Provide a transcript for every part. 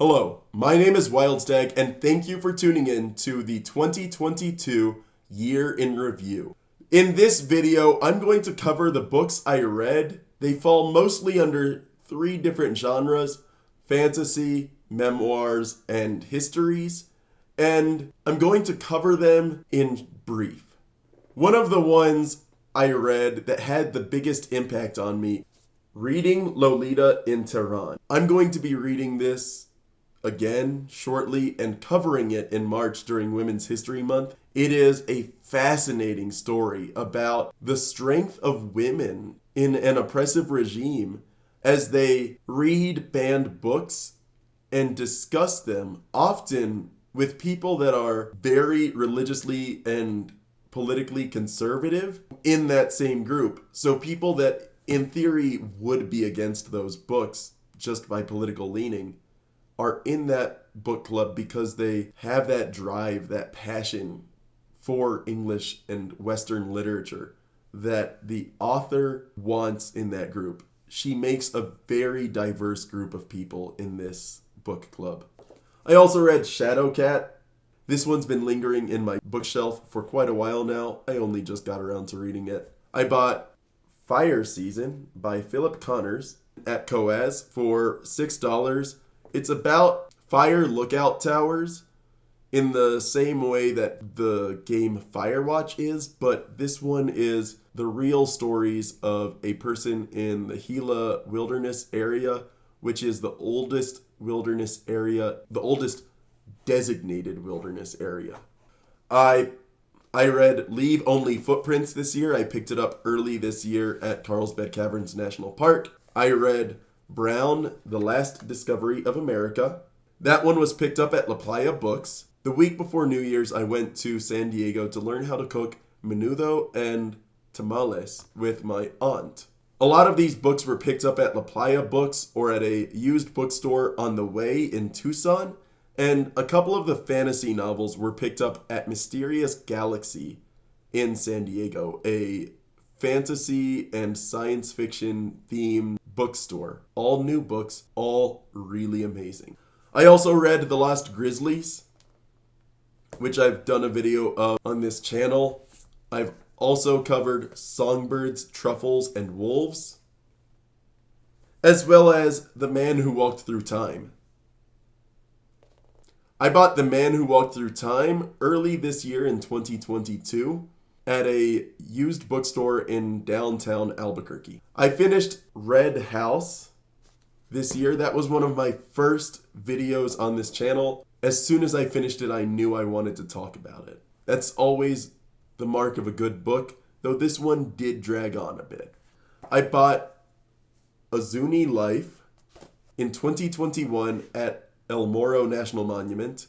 Hello, my name is Wildstag, and thank you for tuning in to the 2022 Year in Review. In this video, I'm going to cover the books I read. They fall mostly under three different genres: fantasy, memoirs, and histories, and I'm going to cover them in brief. One of the ones I read that had the biggest impact on me, reading Lolita in Tehran. I'm going to be reading this again shortly and covering it in March during Women's History Month. It is a fascinating story about the strength of women in an oppressive regime as they read banned books and discuss them, often with people that are very religiously and politically conservative in that same group. So people that in theory would be against those books just by political leaning are in that book club because they have that drive, that passion for English and Western literature that the author wants in that group. She makes a very diverse group of people in this book club. I also read Shadowcat. This one's been lingering in my bookshelf for quite a while now. I only just got around to reading it. I bought Fire Season by Philip Connors at Koaz for $6. It's about fire lookout towers in the same way that the game Firewatch is, but this one is the real stories of a person in the Gila Wilderness area, which is the oldest wilderness area, the oldest designated wilderness area. I read Leave Only Footprints this year. I picked it up early this year at Carlsbad Caverns National Park. I read Brown, The Last Discovery of America. That one was picked up at La Playa Books. The week before New Year's, I went to San Diego to learn how to cook menudo and tamales with my aunt. A lot of these books were picked up at La Playa Books or at a used bookstore on the way in Tucson, and a couple of the fantasy novels were picked up at Mysterious Galaxy in San Diego, a fantasy and science fiction themed bookstore. All new books, all really amazing. I also read The Lost Grizzlies, which I've done a video of on this channel. I've also covered Songbirds, Truffles, and Wolves, as well as The Man Who Walked Through Time. I bought The Man Who Walked Through Time early this year in 2022 at a used bookstore in downtown Albuquerque. I finished Red House this year. That was one of my first videos on this channel. As soon as I finished it, I knew I wanted to talk about it. That's always the mark of a good book, though this one did drag on a bit. I bought A Zuni Life in 2021 at El Morro National Monument.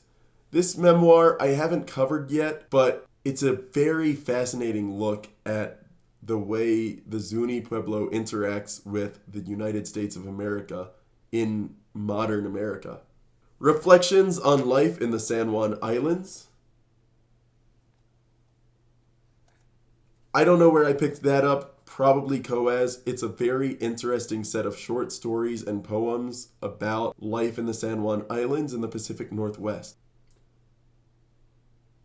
This memoir I haven't covered yet, but it's a very fascinating look at the way the Zuni Pueblo interacts with the United States of America in modern America. Reflections on Life in the San Juan Islands. I don't know where I picked that up, probably Koaz. It's a very interesting set of short stories and poems about life in the San Juan Islands in the Pacific Northwest.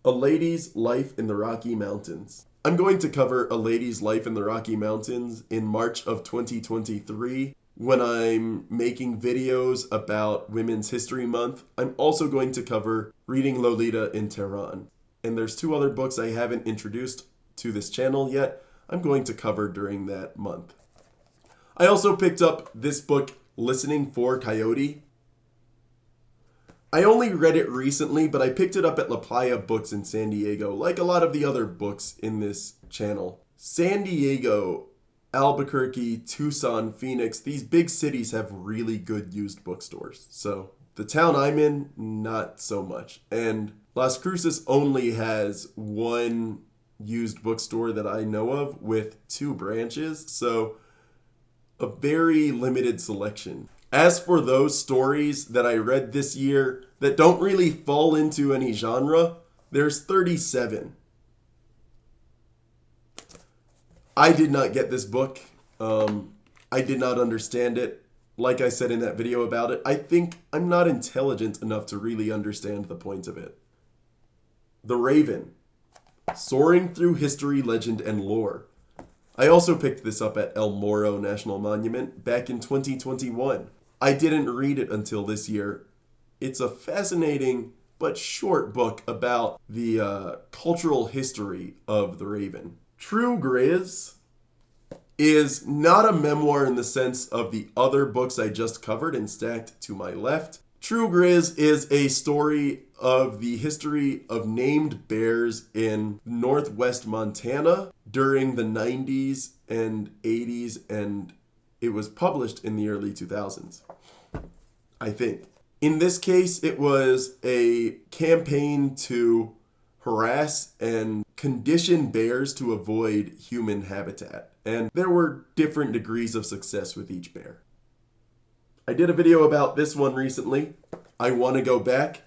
A Lady's Life in the Rocky Mountains. I'm going to cover A Lady's Life in the Rocky Mountains in March of 2023 when I'm making videos about Women's History Month. I'm also going to cover Reading Lolita in Tehran. And there's two other books I haven't introduced to this channel yet I'm going to cover during that month. I also picked up this book, Listening for Coyote. I only read it recently, but I picked it up at La Playa Books in San Diego, like a lot of the other books in this channel. San Diego, Albuquerque, Tucson, Phoenix, these big cities have really good used bookstores. So the town I'm in, not so much. And Las Cruces only has one used bookstore that I know of with 2 branches, so a very limited selection. As for those stories that I read this year that don't really fall into any genre, there's 37. I did not get this book. I did not understand it. like I said in that video about it, I think I'm not intelligent enough to really understand the point of it. The Raven, soaring through history, legend, and lore. I also picked this up at El Morro National Monument back in 2021. I didn't read it until this year. It's a fascinating but short book about the cultural history of the Raven. True Grizz is not a memoir in the sense of the other books I just covered and stacked to my left. True Grizz is a story of the history of named bears in northwest Montana during the 90s and 80s, and it was published in the early 2000s, I think. In this case, it was a campaign to harass and condition bears to avoid human habitat, and there were different degrees of success with each bear. I did a video about this one recently. I Want to Go Back.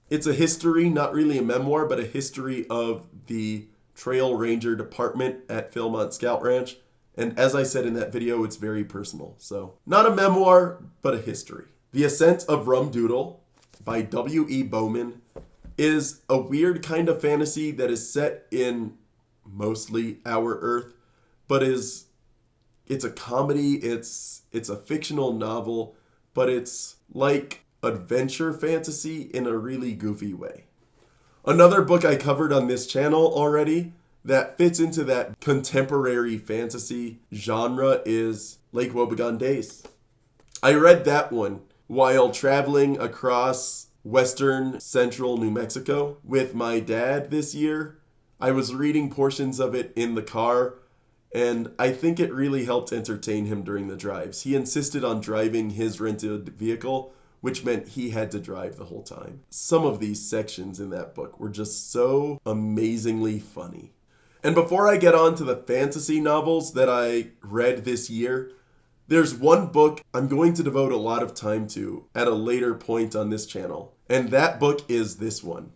It's a history, not really a memoir, but a history of the Trail Ranger Department at Philmont Scout Ranch. And as I said in that video, it's very personal. So not a memoir, but a history. The Ascent of Rum Doodle by W.E. Bowman is a weird kind of fantasy that is set in mostly our Earth, but it's a comedy, it's a fictional novel, but it's like adventure fantasy in a really goofy way. Another book I covered on this channel already that fits into that contemporary fantasy genre is Lake Wobegon Days. I read that one while traveling across western central New Mexico with my dad this year. I was reading portions of it in the car, and I think it really helped entertain him during the drives. He insisted on driving his rented vehicle, which meant he had to drive the whole time. Some of these sections in that book were just so amazingly funny. And before I get on to the fantasy novels that I read this year, there's one book I'm going to devote a lot of time to at a later point on this channel, and that book is this one.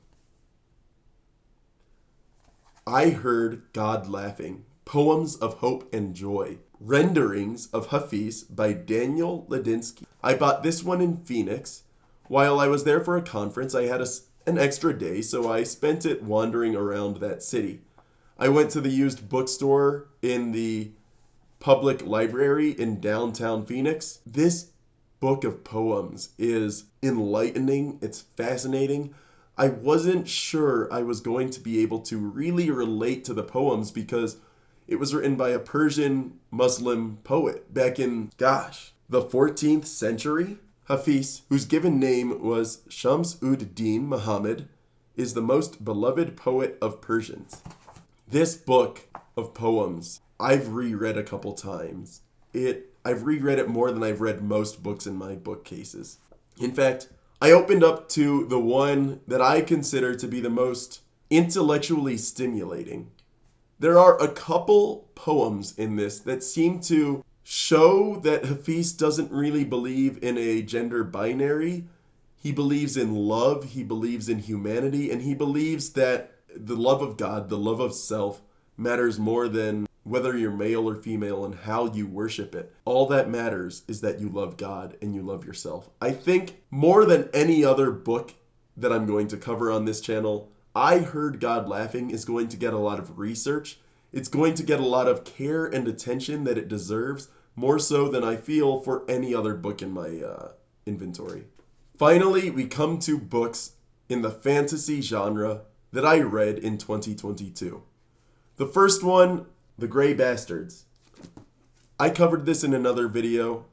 I Heard God Laughing, Poems of Hope and Joy, Renderings of Hafiz by Daniel Ladinsky. I bought this one in Phoenix. While I was there for a conference, I had an extra day, so I spent it wandering around that city. I went to the used bookstore in the public library in downtown Phoenix. This book of poems is enlightening. It's fascinating. I wasn't sure I was going to be able to really relate to the poems because it was written by a Persian Muslim poet back in, the 14th century. Hafiz, whose given name was Shams-ud-Din Muhammad, is the most beloved poet of Persians. This book of poems I've reread a couple times. I've reread it more than I've read most books in my bookcases. In fact, I opened up to the one that I consider to be the most intellectually stimulating. There are a couple poems in this that seem to show that Hafiz doesn't really believe in a gender binary. He believes in love, he believes in humanity, and he believes that the love of God, the love of self, matters more than whether you're male or female and how you worship it. All that matters is that you love God and you love yourself. I think more than any other book that I'm going to cover on this channel, I Heard God Laughing is going to get a lot of research. It's going to get a lot of care and attention that it deserves, more so than I feel for any other book in my inventory. Finally, we come to books in the fantasy genre that I read in 2022. The first one, The Grey Bastards. I covered this in another video.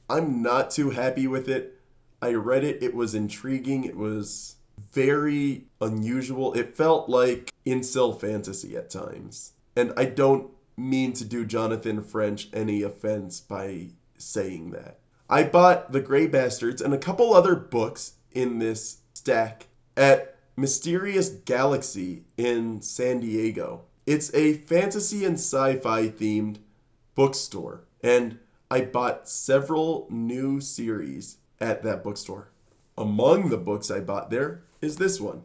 I'm not too happy with it. I read it, it was intriguing, it was very unusual. It felt like incel fantasy at times. And I don't mean to do Jonathan French any offense by saying that. I bought The Grey Bastards and a couple other books in this stack at Mysterious Galaxy in San Diego. It's a fantasy and sci-fi themed bookstore, and I bought several new series at that bookstore. Among the books I bought there is this one.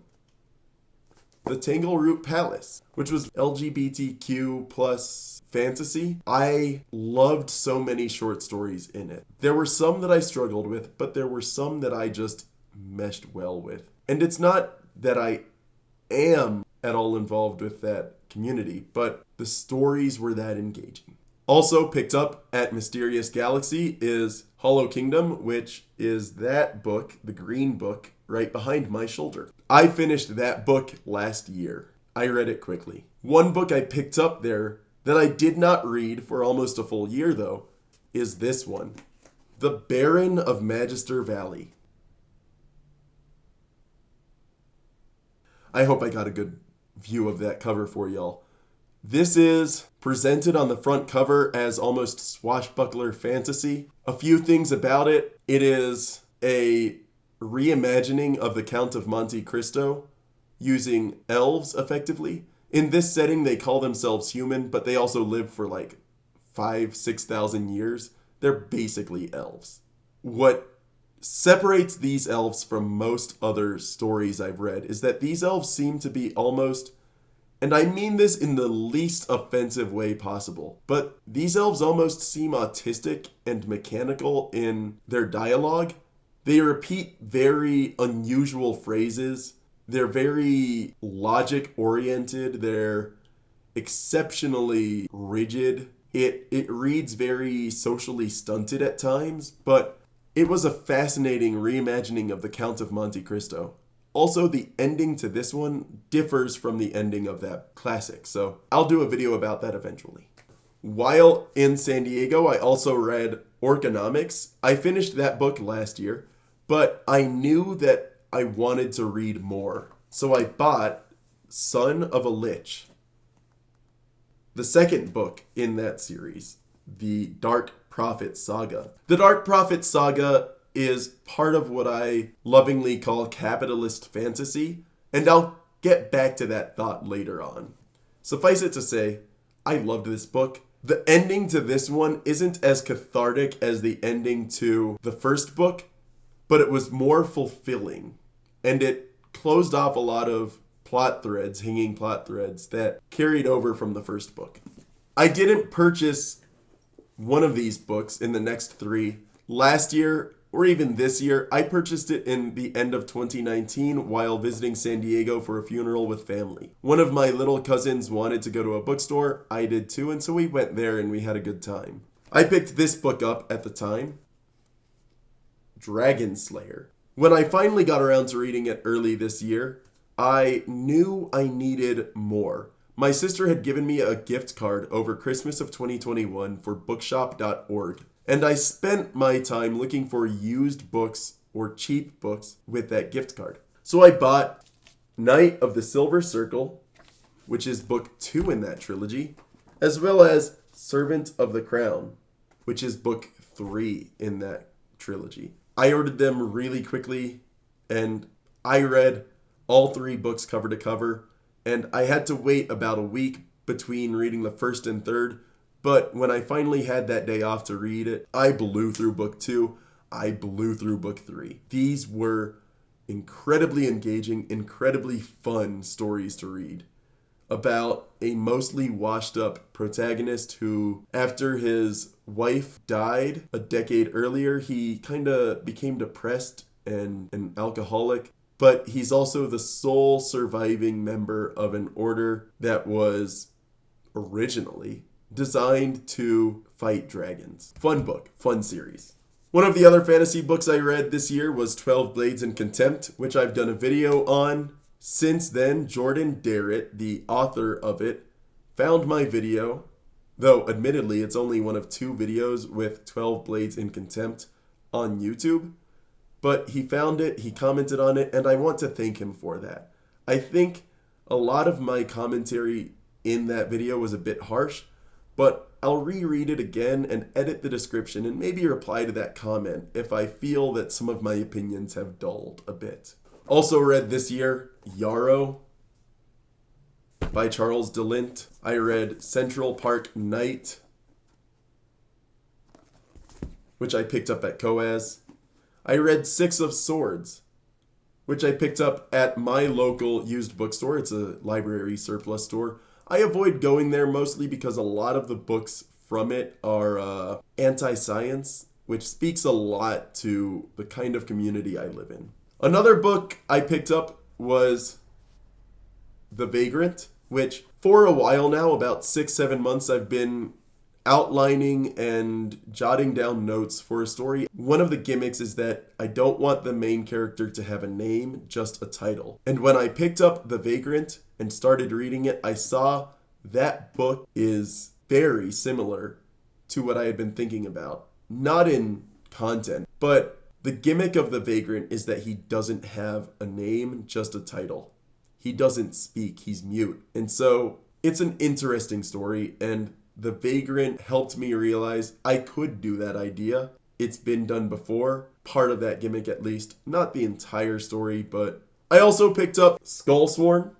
The Tangleroot Palace, which was LGBTQ plus fantasy. I loved so many short stories in it. There were some that I struggled with, but there were some that I just meshed well with. And it's not that I am at all involved with that community, but the stories were that engaging. Also picked up at Mysterious Galaxy is Hollow Kingdom, which is that book, the green book, right behind my shoulder. I finished that book last year. I read it quickly. One book I picked up there that I did not read for almost a full year, though, is this one, The Baron of Magister Valley. I hope I got a good view of that cover for y'all. This is presented on the front cover as almost swashbuckler fantasy. A few things about it. It is a reimagining of the Count of Monte Cristo using elves effectively. In this setting, they call themselves human, but they also live for like 5,000-6,000 years. They're basically elves. What separates these elves from most other stories I've read is that these elves seem to be almost, and I mean this in the least offensive way possible, but these elves almost seem autistic and mechanical in their dialogue. They repeat very unusual phrases. They're very logic-oriented. They're exceptionally rigid. It reads very socially stunted at times, but it was a fascinating reimagining of the Count of Monte Cristo. Also, the ending to this one differs from the ending of that classic, so I'll do a video about that eventually. While in San Diego, I also read Orconomics. I finished that book last year, but I knew that I wanted to read more, so I bought Son of a Lich, the second book in that series, the Dark Prophet Saga. The Dark Prophet Saga is part of what I lovingly call capitalist fantasy, and I'll get back to that thought later on. Suffice it to say, I loved this book. The ending to this one isn't as cathartic as the ending to the first book, but it was more fulfilling, and it closed off a lot of plot threads, hanging plot threads that carried over from the first book. I didn't purchase one of these books in the next three. Last year, or even this year, I purchased it in the end of 2019 while visiting San Diego for a funeral with family. One of my little cousins wanted to go to a bookstore, I did too, and so we went there and we had a good time. I picked this book up at the time, Dragon Slayer. When I finally got around to reading it early this year, I knew I needed more. My sister had given me a gift card over Christmas of 2021 for bookshop.org, and I spent my time looking for used books or cheap books with that gift card. So I bought Knight of the Silver Circle, which is book 2 in that trilogy, as well as Servant of the Crown, which is book 3 in that trilogy. I ordered them really quickly, and I read all 3 books cover to cover, and I had to wait about a week between reading the first and third, but when I finally had that day off to read it, I blew through book 2, I blew through book 3. These were incredibly engaging, incredibly fun stories to read about a mostly washed up protagonist who, after his wife died a decade earlier, he kind of became depressed and an alcoholic. But he's also the sole surviving member of an order that was originally designed to fight dragons. Fun book, fun series. One of the other fantasy books I read this year was 12 Blades in Contempt, which I've done a video on. Since then, Jordan Darrett, the author of it, found my video, though admittedly it's only one of 2 videos with 12 Blades in Contempt on YouTube. But he found it, he commented on it, and I want to thank him for that. I think a lot of my commentary in that video was a bit harsh, but I'll reread it again and edit the description and maybe reply to that comment if I feel that some of my opinions have dulled a bit. Also read this year, Yarrow by Charles DeLint. I read Central Park Night, which I picked up at Koaz. I read Six of Swords, which I picked up at my local used bookstore. It's a library surplus store. I avoid going there mostly because a lot of the books from it are anti-science, which speaks a lot to the kind of community I live in. Another book I picked up was The Vagrant, which for a while now, about 6-7 months, I've been outlining and jotting down notes for a story. One of the gimmicks is that I don't want the main character to have a name, just a title. And when I picked up The Vagrant and started reading it, I saw that book is very similar to what I had been thinking about. Not in content, but the gimmick of The Vagrant is that he doesn't have a name, just a title. He doesn't speak, he's mute. And so it's an interesting story, and The Vagrant helped me realize I could do that idea. It's been done before, part of that gimmick at least. Not the entire story, but I also picked up Skullsworn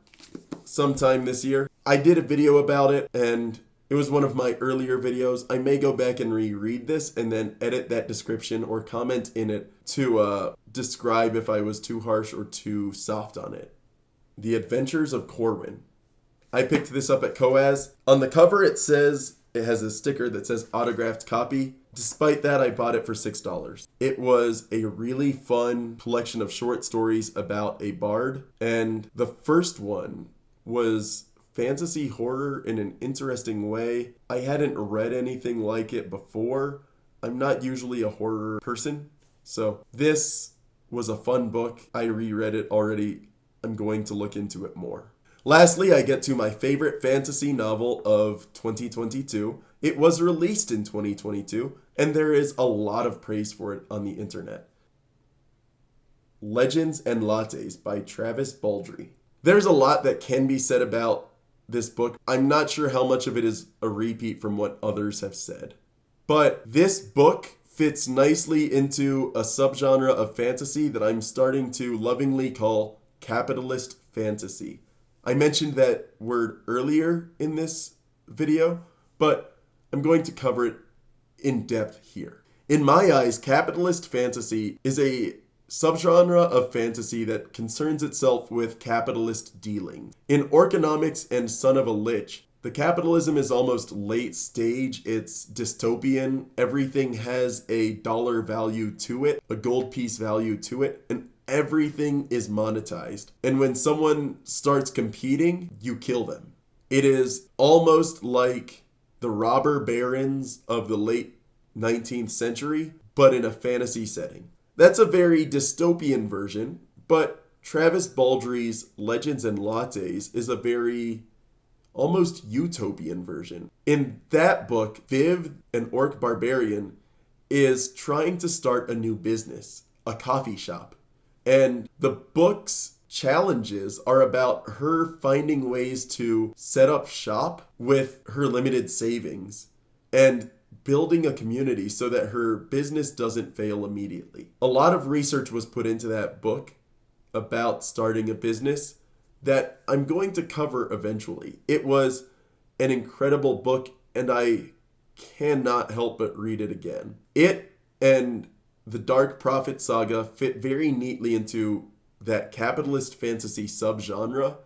sometime this year. I did a video about it, and it was one of my earlier videos. I may go back and reread this and then edit that description or comment in it to describe if I was too harsh or too soft on it. The Adventures of Corwin. I picked this up at Koaz. On the cover it has a sticker that says autographed copy. Despite that, I bought it for $6. It was a really fun collection of short stories about a bard, and the first one was fantasy horror in an interesting way. I hadn't read anything like it before. I'm not usually a horror person, so this was a fun book. I reread it already. I'm going to look into it more. Lastly, I get to my favorite fantasy novel of 2022. It was released in 2022, and there is a lot of praise for it on the internet. Legends and Lattes by Travis Baldree. There's a lot that can be said about this book. I'm not sure how much of it is a repeat from what others have said. But this book fits nicely into a subgenre of fantasy that I'm starting to lovingly call capitalist fantasy. I mentioned that word earlier in this video, but I'm going to cover it in depth here. In my eyes, capitalist fantasy is a subgenre of fantasy that concerns itself with capitalist dealing. In Orconomics and Son of a Lich, the capitalism is almost late stage, it's dystopian, everything has a dollar value to it, a gold piece value to it, and everything is monetized. And when someone starts competing, you kill them. It is almost like the robber barons of the late 19th century, but in a fantasy setting. That's a very dystopian version, but Travis Baldree's Legends and Lattes is a very almost utopian version. In that book, Viv, an orc barbarian, is trying to start a new business, a coffee shop. And the book's challenges are about her finding ways to set up shop with her limited savings and building a community so that her business doesn't fail immediately. A lot of research was put into that book about starting a business that I'm going to cover eventually. It was an incredible book, and I cannot help but read it again. It and the Dark Prophet Saga fit very neatly into that capitalist fantasy subgenre,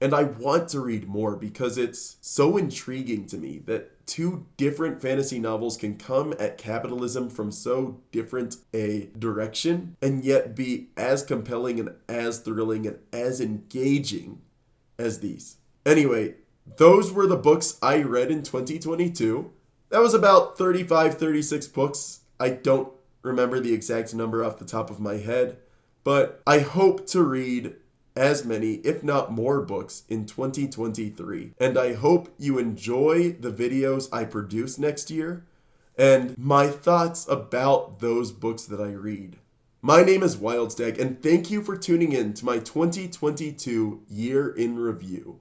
and I want to read more because it's so intriguing to me that two different fantasy novels can come at capitalism from so different a direction and yet be as compelling and as thrilling and as engaging as these. Anyway, those were the books I read in 2022. That was about 36 books. I don't remember the exact number off the top of my head, but I hope to read as many, if not more, books in 2023. And I hope you enjoy the videos I produce next year and my thoughts about those books that I read. My name is WildStag, and thank you for tuning in to my 2022 Year in Review.